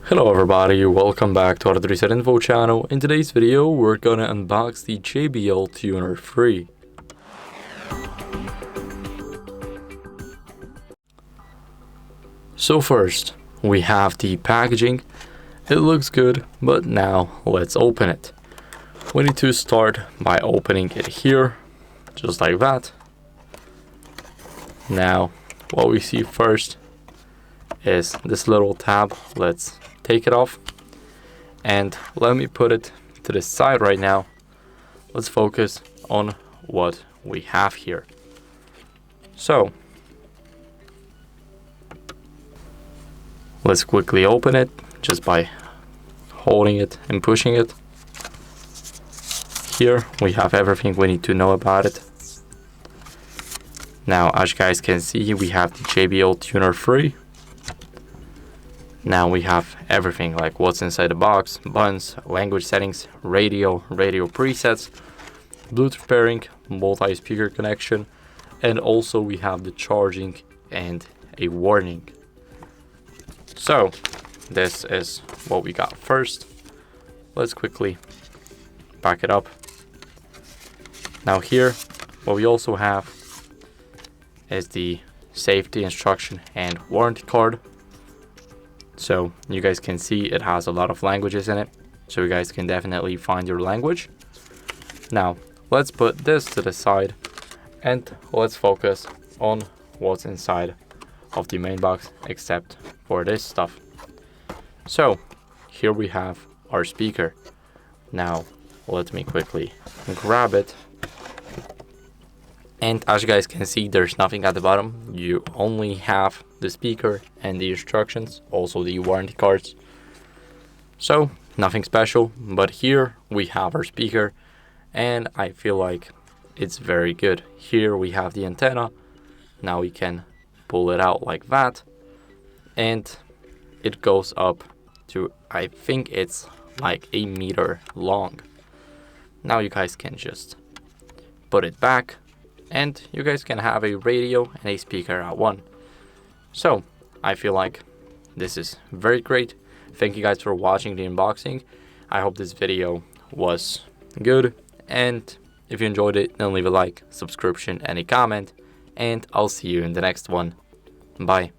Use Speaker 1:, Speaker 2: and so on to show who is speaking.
Speaker 1: Hello everybody, welcome back to HardReset.Info channel. In today's video, we're gonna unbox the JBL TUNER 3. So first, we have the packaging. It looks good, but now let's open it. We need to start by opening it here, just like that. Now, what we see first is this little tab. Let's take it off and let me put it to the side right now. Let's focus on what we have here. So let's quickly open it just by holding it and pushing it. Here we have everything we need to know about it. Now, as you guys can see, we have the JBL TUNER 3. Now we have everything, like what's inside the box, buttons, language settings, radio presets, Bluetooth pairing, multi-speaker connection, and also we have the charging and a warning. So this is what we got first. Let's quickly back it up. Now here, what we also have is the safety instruction and warranty card. So you guys can see it has a lot of languages in it, so you guys can definitely find your language. Now let's put this to the side and let's focus on what's inside of the main box, except for this stuff. So here we have our speaker. Now let me quickly grab it. And as you guys can see, there's nothing at the bottom. You only have the speaker and the instructions, also the warranty cards. So nothing special, but here we have our speaker and I feel like it's very good. Here we have the antenna. Now we can pull it out like that and it goes up to, I think it's like 1 meter long. Now you guys can just put it back and you guys can have a radio and a speaker at one. So I feel like this is very great. Thank you guys for watching the unboxing. I hope this video was good, and if you enjoyed it, then leave a like, subscription and a comment, and I'll see you in the next one. Bye.